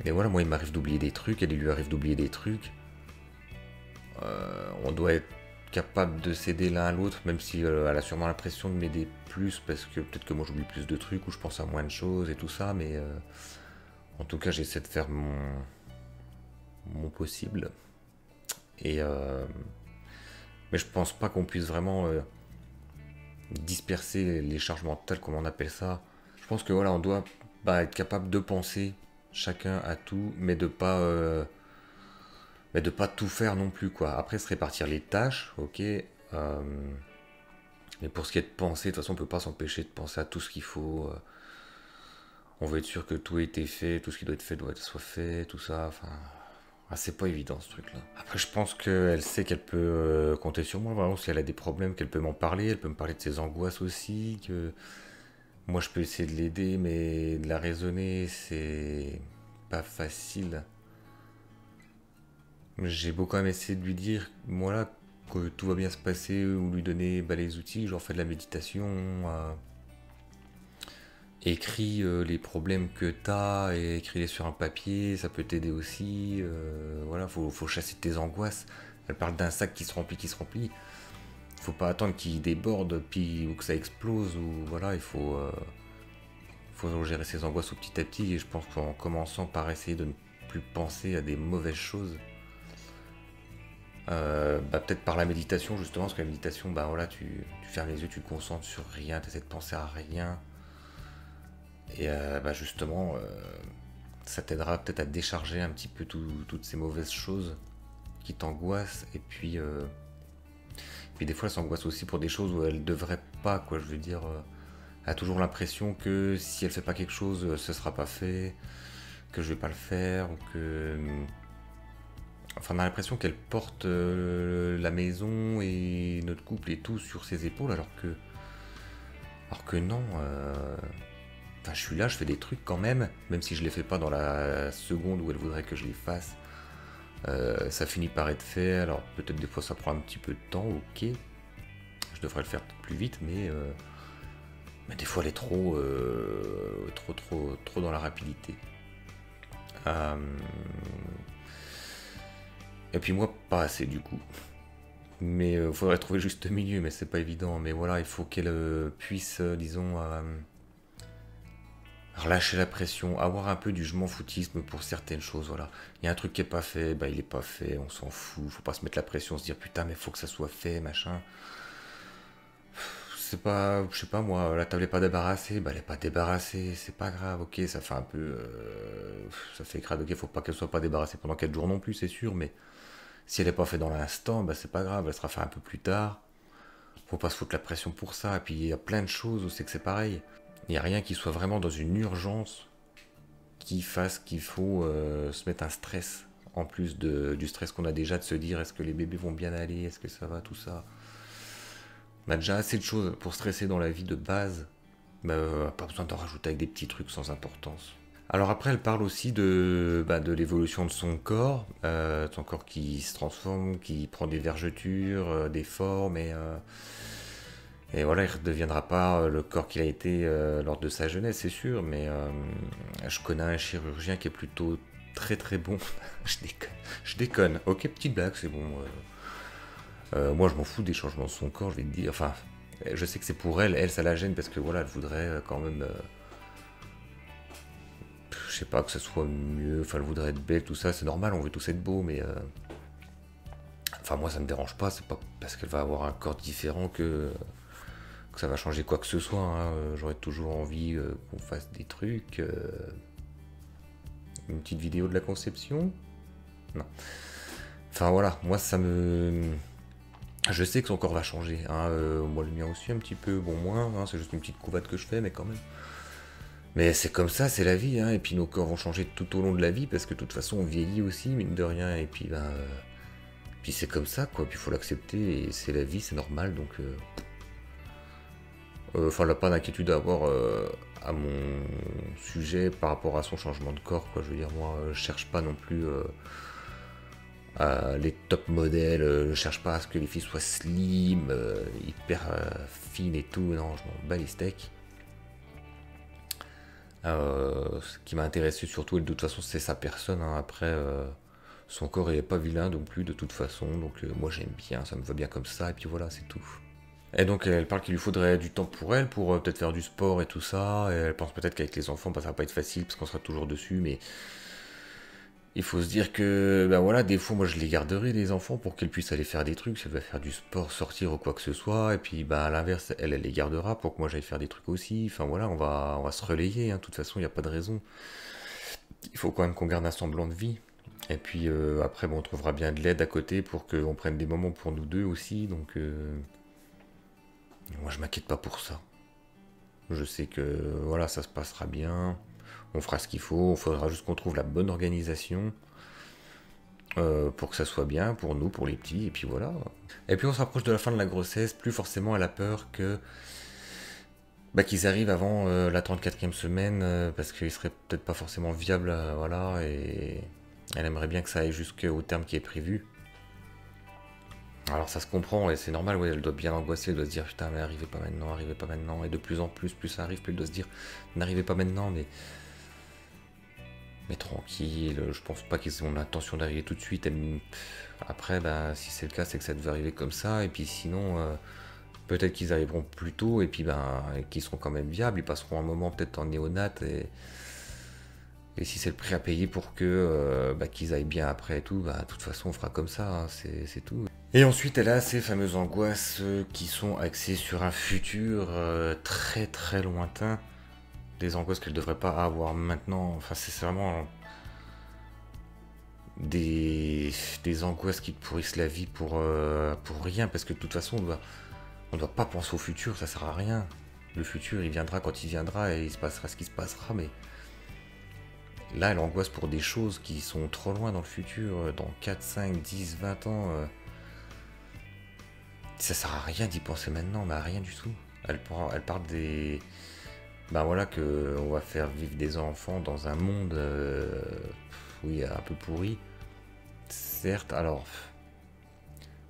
B: voilà, moi il m'arrive d'oublier des trucs, elle il lui arrive d'oublier des trucs. On doit être capable de s'aider l'un à l'autre, même si elle a sûrement l'impression de m'aider plus, parce que peut-être que moi j'oublie plus de trucs, ou je pense à moins de choses et tout ça, mais en tout cas j'essaie de faire mon possible. Et mais je pense pas qu'on puisse vraiment disperser les charges mentales, comme on appelle ça. Je pense que voilà, on doit être capable de penser chacun à tout, mais de pas tout faire non plus quoi. Après se répartir les tâches, ok. Mais pour ce qui est de penser, de toute façon on peut pas s'empêcher de penser à tout ce qu'il faut. On veut être sûr que tout a été fait, tout ce qui doit être fait doit être soit fait, tout ça. Enfin, c'est pas évident ce truc-là. Après, je pense qu'elle sait qu'elle peut compter sur moi. Vraiment, si elle a des problèmes, qu'elle peut m'en parler. Elle peut me parler de ses angoisses aussi. Que moi, je peux essayer de l'aider, mais de la raisonner, c'est pas facile. J'ai beau quand même essayer de lui dire, voilà, que tout va bien se passer, ou lui donner les outils, genre fais de la méditation, écris les problèmes que t'as et écris-les sur un papier, ça peut t'aider aussi. Voilà, faut chasser tes angoisses. Elle parle d'un sac qui se remplit, qui se remplit. Faut pas attendre qu'il déborde puis ou que ça explose ou voilà, faut gérer ses angoisses au petit à petit et je pense qu'en commençant par essayer de ne plus penser à des mauvaises choses, peut-être par la méditation justement, parce que la méditation, voilà, tu fermes les yeux, tu te concentres sur rien, tu essaies de penser à rien. Et justement, ça t'aidera peut-être à décharger un petit peu toutes ces mauvaises choses qui t'angoissent. Et puis des fois, elle s'angoisse aussi pour des choses où elle devrait pas, quoi. Je veux dire, elle a toujours l'impression que si elle fait pas quelque chose, ce sera pas fait, que je vais pas le faire, ou que. Enfin, on a l'impression qu'elle porte la maison et notre couple et tout sur ses épaules, alors que non. Enfin, je suis là, je fais des trucs quand même si je les fais pas dans la seconde où elle voudrait que je les fasse. Ça finit par être fait, alors peut-être des fois ça prend un petit peu de temps, ok. Je devrais le faire plus vite, mais des fois elle est trop dans la rapidité. Et puis moi, pas assez du coup. Mais faudrait trouver le juste milieu, mais c'est pas évident. Mais voilà, il faut qu'elle puisse, disons, relâcher la pression, avoir un peu du je m'en foutisme pour certaines choses, voilà. Il y a un truc qui est pas fait, il est pas fait, on s'en fout, faut pas se mettre la pression, se dire putain mais faut que ça soit fait, machin. C'est pas, je sais pas moi, la table est pas débarrassée, elle est pas débarrassée, c'est pas grave, ok, ça fait un peu, ça fait crade, ok, faut pas qu'elle soit pas débarrassée pendant 4 jours non plus, c'est sûr, mais si elle est pas faite dans l'instant, c'est pas grave, elle sera faite un peu plus tard. Faut pas se foutre la pression pour ça, et puis il y a plein de choses où c'est que c'est pareil. Il n'y a rien qui soit vraiment dans une urgence qui fasse qu'il faut se mettre un stress en plus du stress qu'on a déjà de se dire est-ce que les bébés vont bien aller, est-ce que ça va, tout ça. On a déjà assez de choses pour stresser dans la vie de base, pas besoin d'en rajouter avec des petits trucs sans importance. Alors après elle parle aussi de l'évolution de son corps qui se transforme, qui prend des vergetures, des formes et voilà, il ne redeviendra pas le corps qu'il a été lors de sa jeunesse, c'est sûr, mais je connais un chirurgien qui est plutôt très très bon. Je déconne. Ok, petite blague, c'est bon. Moi, je m'en fous des changements de son corps, je vais te dire. Enfin, je sais que c'est pour elle, ça la gêne parce que voilà, elle voudrait quand même. Je sais pas, que ça soit mieux, enfin, elle voudrait être belle, tout ça, c'est normal, on veut tous être beaux, mais. Enfin, moi, ça me dérange pas, c'est pas parce qu'elle va avoir un corps différent que ça va changer quoi que ce soit. Hein. J'aurais toujours envie qu'on fasse des trucs. Une petite vidéo de la conception. Non. Enfin voilà, moi ça me. Je sais que son corps va changer. Hein. Moi le mien aussi un petit peu, bon moins. Hein. C'est juste une petite couvade que je fais, mais quand même. Mais c'est comme ça, c'est la vie. Hein. Et puis nos corps vont changer tout au long de la vie parce que de toute façon on vieillit aussi, mine de rien. Et puis puis c'est comme ça quoi. Puis il faut l'accepter et c'est la vie, c'est normal donc. Enfin, là, pas d'inquiétude à avoir à mon sujet par rapport à son changement de corps, quoi. Je veux dire, moi, je cherche pas non plus les top modèles, je cherche pas à ce que les filles soient slim, hyper fines et tout, non, je m'en bats les steaks. Ce qui m'a intéressé surtout, et de toute façon, c'est sa personne, hein. Après, son corps il est pas vilain non plus, de toute façon, donc moi j'aime bien, ça me va bien comme ça, et puis voilà, c'est tout. Et donc elle parle qu'il lui faudrait du temps pour elle, pour peut-être faire du sport et tout ça, et elle pense peut-être qu'avec les enfants, bah, ça va pas être facile, parce qu'on sera toujours dessus, mais il faut se dire que, ben voilà, des fois, moi, je les garderai, les enfants, pour qu'elles puissent aller faire des trucs, si elle va faire du sport, sortir ou quoi que ce soit, et puis, ben, à l'inverse, elle les gardera pour que moi, j'aille faire des trucs aussi, enfin, voilà, on va se relayer, hein. De toute façon, il n'y a pas de raison. Il faut quand même qu'on garde un semblant de vie. Et puis, après, bon, on trouvera bien de l'aide à côté pour qu'on prenne des moments pour nous deux aussi, donc, moi, je m'inquiète pas pour ça. Je sais que, voilà, ça se passera bien, on fera ce qu'il faut, il faudra juste qu'on trouve la bonne organisation, pour que ça soit bien pour nous, pour les petits, et puis voilà. Et puis on se rapproche de la fin de la grossesse, plus forcément elle a peur que qu'ils arrivent avant la 34e semaine, parce qu'il serait peut-être pas forcément viable, voilà, et elle aimerait bien que ça aille jusqu'au terme qui est prévu. Alors ça se comprend, et c'est normal, ouais, elle doit bien angoisser, elle doit se dire putain mais arrivez pas maintenant, et de plus en plus ça arrive, plus elle doit se dire n'arrivez pas maintenant, mais tranquille, je pense pas qu'ils ont l'intention d'arriver tout de suite. Après, ben, si c'est le cas, c'est que ça devait arriver comme ça. Et puis sinon, peut-être qu'ils arriveront plus tôt et puis ben, qu'ils seront quand même viables. Ils passeront un moment peut-être en néonate. Et si c'est le prix à payer pour que qu'ils aillent bien après et tout, bah, de toute façon, on fera comme ça, hein, c'est tout. Et ensuite, elle a ces fameuses angoisses qui sont axées sur un futur très très lointain. Des angoisses qu'elle devrait pas avoir maintenant. Enfin, c'est vraiment des angoisses qui te pourrissent la vie pour rien. Parce que de toute façon, on doit pas penser au futur, ça sert à rien. Le futur, il viendra quand il viendra et il se passera ce qui se passera. Mais là, elle angoisse pour des choses qui sont trop loin dans le futur. Dans 4, 5, 10, 20 ans. Ça sert à rien d'y penser maintenant, mais à rien du tout. Elle parle des... Ben voilà, que on va faire vivre des enfants dans un monde oui, un peu pourri. Certes, alors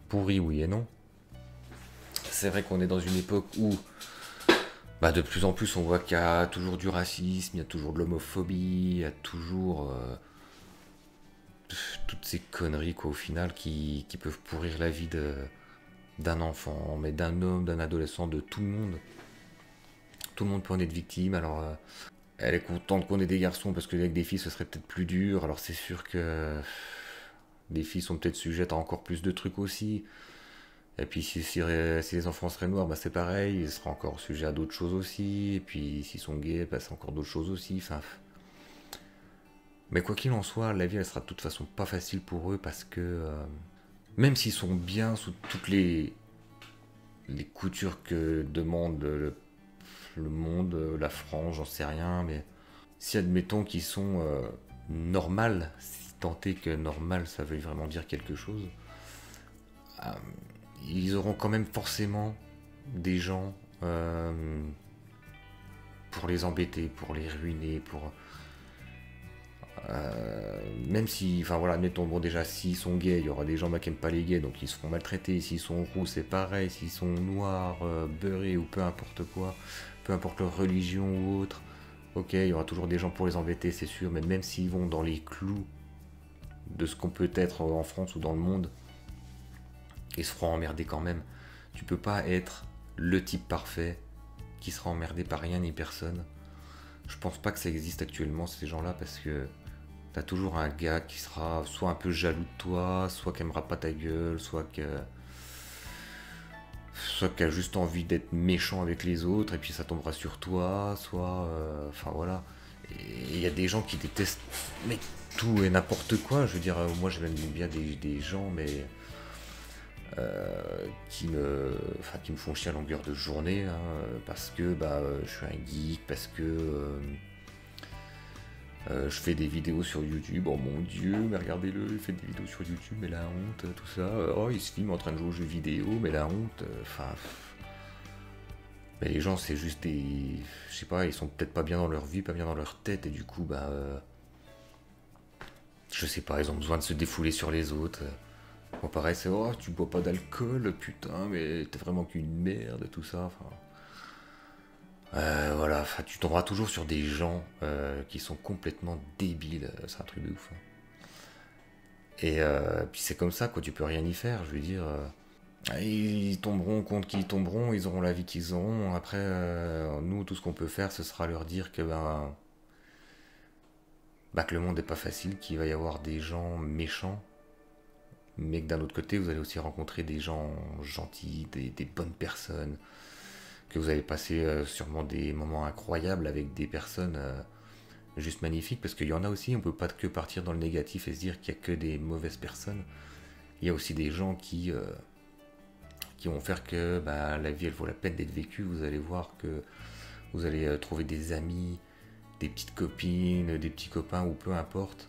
B: pourri oui et non. C'est vrai qu'on est dans une époque où de plus en plus on voit qu'il y a toujours du racisme, il y a toujours de l'homophobie, il y a toujours toutes ces conneries quoi, au final qui peuvent pourrir la vie d'un enfant, mais d'un homme, d'un adolescent, de tout le monde. Tout le monde peut en être victime, alors elle est contente qu'on ait des garçons parce qu'avec des filles ce serait peut-être plus dur, alors c'est sûr que les filles sont peut-être sujettes à encore plus de trucs aussi, et puis si les enfants seraient noirs, c'est pareil, ils seraient encore sujets à d'autres choses aussi, et puis s'ils sont gays, c'est encore d'autres choses aussi, enfin... Mais quoi qu'il en soit, la vie elle sera de toute façon pas facile pour eux parce que même s'ils sont bien sous toutes les coutures que demande le monde, la France, j'en sais rien, mais si admettons qu'ils sont normales, si tant est que normal ça veut vraiment dire quelque chose, ils auront quand même forcément des gens pour les embêter, pour les ruiner, pour... même si, enfin voilà, admettons, bon déjà s'ils sont gays, il y aura des gens qui n'aiment pas les gays, donc ils se feront maltraiter, s'ils sont roux c'est pareil, s'ils sont noirs, beurrés ou peu importe quoi, peu importe leur religion ou autre, ok, il y aura toujours des gens pour les embêter, c'est sûr, mais même s'ils vont dans les clous de ce qu'on peut être en France ou dans le monde, ils se feront emmerder quand même. Tu peux pas être le type parfait qui sera emmerdé par rien ni personne. Je pense pas que ça existe actuellement ces gens-là parce que t'as toujours un gars qui sera soit un peu jaloux de toi, soit qui aimera pas ta gueule, soit qui a juste envie d'être méchant avec les autres et puis ça tombera sur toi, soit... Enfin voilà. Et il y a des gens qui détestent mais tout et n'importe quoi. Je veux dire, moi j'aime bien des gens mais... qui me font chier à longueur de journée hein, parce que je suis un geek, parce que je fais des vidéos sur YouTube, oh mon dieu, mais regardez-le, il fait des vidéos sur YouTube, mais la honte, tout ça, oh il se filme en train de jouer aux jeux vidéo, mais la honte, enfin... Mais les gens, c'est juste des... Je sais pas, ils sont peut-être pas bien dans leur vie, pas bien dans leur tête, et du coup, je sais pas, ils ont besoin de se défouler sur les autres. Bon, pareil, c'est, oh, tu bois pas d'alcool, putain, mais t'es vraiment qu'une merde, et tout ça, enfin... voilà, enfin, tu tomberas toujours sur des gens qui sont complètement débiles, c'est un truc de ouf, hein. Et puis c'est comme ça, quoi, tu peux rien y faire, je veux dire... ils tomberont contre qui ils tomberont, ils auront la vie qu'ils auront. Après, nous, tout ce qu'on peut faire, ce sera leur dire que que le monde n'est pas facile, qu'il va y avoir des gens méchants, mais que d'un autre côté, vous allez aussi rencontrer des gens gentils, des bonnes personnes, que vous allez passer sûrement des moments incroyables avec des personnes juste magnifiques, parce qu'il y en a aussi, on peut pas que partir dans le négatif et se dire qu'il y a que des mauvaises personnes. Il y a aussi des gens qui vont faire que la vie elle vaut la peine d'être vécue. Vous allez voir que vous allez trouver des amis, des petites copines, des petits copains ou peu importe,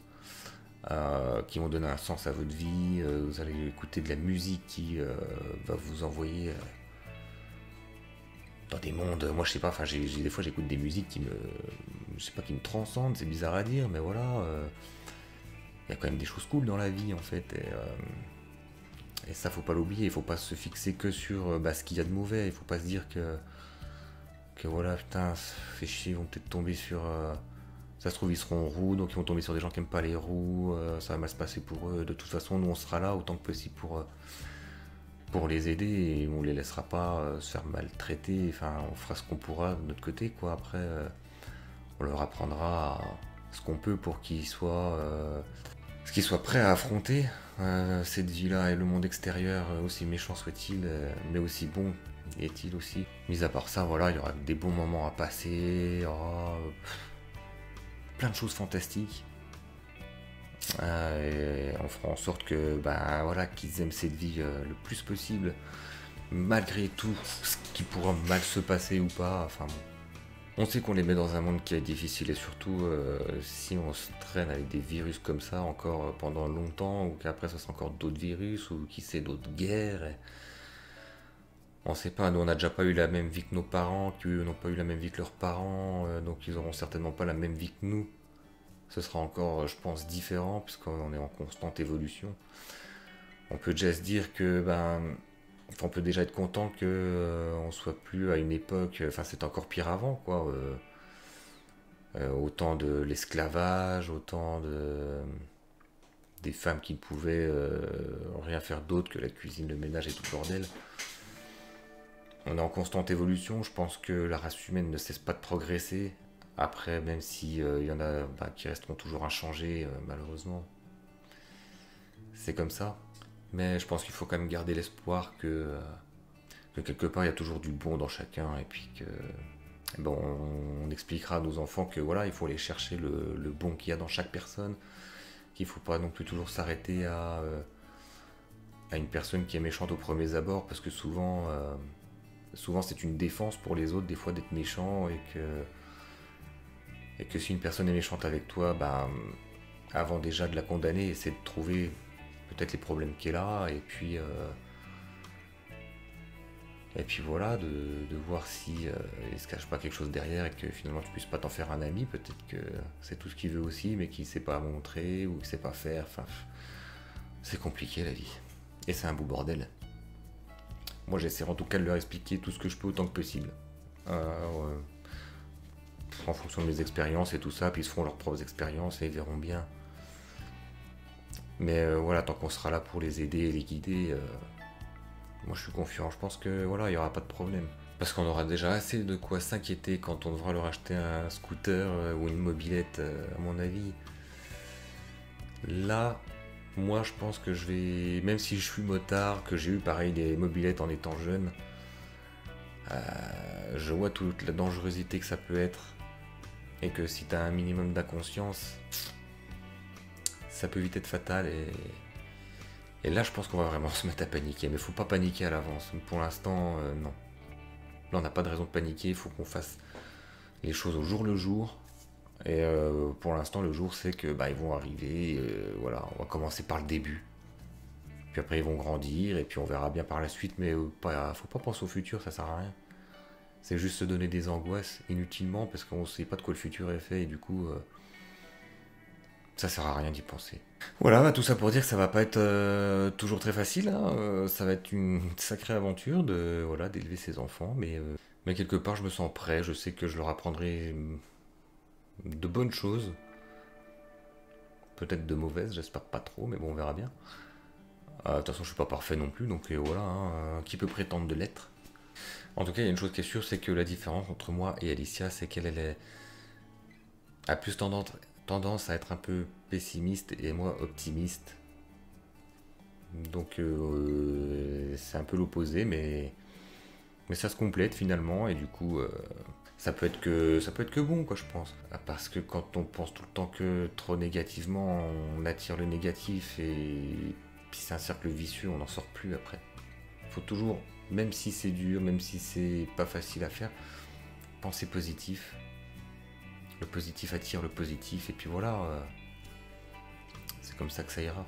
B: qui vont donner un sens à votre vie. Vous allez écouter de la musique qui va vous envoyer dans des mondes. Moi je sais pas, enfin des fois j'écoute des musiques je sais pas, qui me transcendent. C'est bizarre à dire, mais voilà. Il y a quand même des choses cool dans la vie en fait. Et ça, faut pas l'oublier, il faut pas se fixer que sur ce qu'il y a de mauvais. Il faut pas se dire que voilà, putain, ça fait chier, ils vont peut-être tomber sur. Ça se trouve, ils seront roux, donc ils vont tomber sur des gens qui aiment pas les roux, ça va mal se passer pour eux. De toute façon, nous, on sera là autant que possible pour les aider et on les laissera pas se faire maltraiter. Enfin, on fera ce qu'on pourra de notre côté, quoi. Après, on leur apprendra ce qu'on peut pour qu'ils soient prêts à affronter cette vie-là et le monde extérieur, aussi méchant soit-il, mais aussi bon est-il aussi. Mis à part ça, voilà, il y aura des bons moments à passer, plein de choses fantastiques. Et on fera en sorte que, voilà, qu'ils aiment cette vie le plus possible, malgré tout ce qui pourra mal se passer ou pas. Enfin bon. On sait qu'on les met dans un monde qui est difficile et surtout si on se traîne avec des virus comme ça encore pendant longtemps ou qu'après ça sera encore d'autres virus ou qui sait d'autres guerres. On sait pas, nous on n'a déjà pas eu la même vie que nos parents, qui eux n'ont pas eu la même vie que leurs parents, donc ils auront certainement pas la même vie que nous. Ce sera encore, je pense, différent puisqu'on est en constante évolution. On peut déjà se dire que on peut déjà être content que on soit plus à une époque. Enfin, c'est encore pire avant, quoi. Autant de l'esclavage, autant des femmes qui ne pouvaient rien faire d'autre que la cuisine, le ménage et tout le bordel. On est en constante évolution. Je pense que la race humaine ne cesse pas de progresser. Après, même si y en a qui resteront toujours inchangés, malheureusement, c'est comme ça. Mais je pense qu'il faut quand même garder l'espoir que quelque part il y a toujours du bon dans chacun et puis que on expliquera à nos enfants que voilà, il faut aller chercher le bon qu'il y a dans chaque personne, qu'il ne faut pas non plus toujours s'arrêter à une personne qui est méchante au premier abord parce que souvent c'est une défense pour les autres des fois d'être méchant et que si une personne est méchante avec toi, avant déjà de la condamner, essaie de trouver peut-être les problèmes qu'elle a et puis voilà, de voir si il se cache pas quelque chose derrière et que finalement tu puisses pas t'en faire un ami. Peut-être que c'est tout ce qu'il veut aussi mais qu'il sait pas montrer ou qu'il sait pas faire. Enfin, c'est compliqué la vie et c'est un beau bordel. Moi j'essaierai en tout cas de leur expliquer tout ce que je peux autant que possible, en fonction de mes expériences et tout ça, puis ils se feront leurs propres expériences et ils verront bien. Mais voilà, tant qu'on sera là pour les aider et les guider, moi je suis confiant, je pense que voilà, il n'y aura pas de problème. Parce qu'on aura déjà assez de quoi s'inquiéter quand on devra leur acheter un scooter ou une mobilette, à mon avis. Là, moi je pense que je vais, même si je suis motard, que j'ai eu pareil des mobilettes en étant jeune, je vois toute la dangerosité que ça peut être. Et que si t'as un minimum d'inconscience, ça peut vite être fatal et là je pense qu'on va vraiment se mettre à paniquer, mais faut pas paniquer à l'avance. Pour l'instant, non. Là on n'a pas de raison de paniquer, il faut qu'on fasse les choses au jour le jour. Et pour l'instant le jour c'est que ils vont arriver, voilà, on va commencer par le début. Puis après ils vont grandir et puis on verra bien par la suite, mais faut pas penser au futur, ça sert à rien. c'est juste se donner des angoisses inutilement parce qu'on sait pas de quoi le futur est fait et du coup ça sert à rien d'y penser. Voilà, bah, tout ça pour dire que ça va pas être toujours très facile, hein, ça va être une sacrée aventure voilà, d'élever ses enfants, mais quelque part je me sens prêt, je sais que je leur apprendrai de bonnes choses, peut-être de mauvaises, j'espère pas trop, mais bon, on verra bien. De toute façon, je suis pas parfait non plus, donc voilà, hein, qui peut prétendre de l'être. En tout cas, il y a une chose qui est sûre, c'est que la différence entre moi et Alicia, c'est a plus tendance à être un peu pessimiste et moi optimiste. Donc c'est un peu l'opposé, mais ça se complète finalement, et du coup, ça peut être que bon, quoi, je pense. Parce que quand on pense tout le temps que trop négativement, on attire le négatif, et puis c'est un cercle vicieux, on n'en sort plus après. Il faut toujours, même si c'est dur, même si c'est pas facile à faire, penser positif. Le positif attire le positif, et puis voilà, c'est comme ça que ça ira.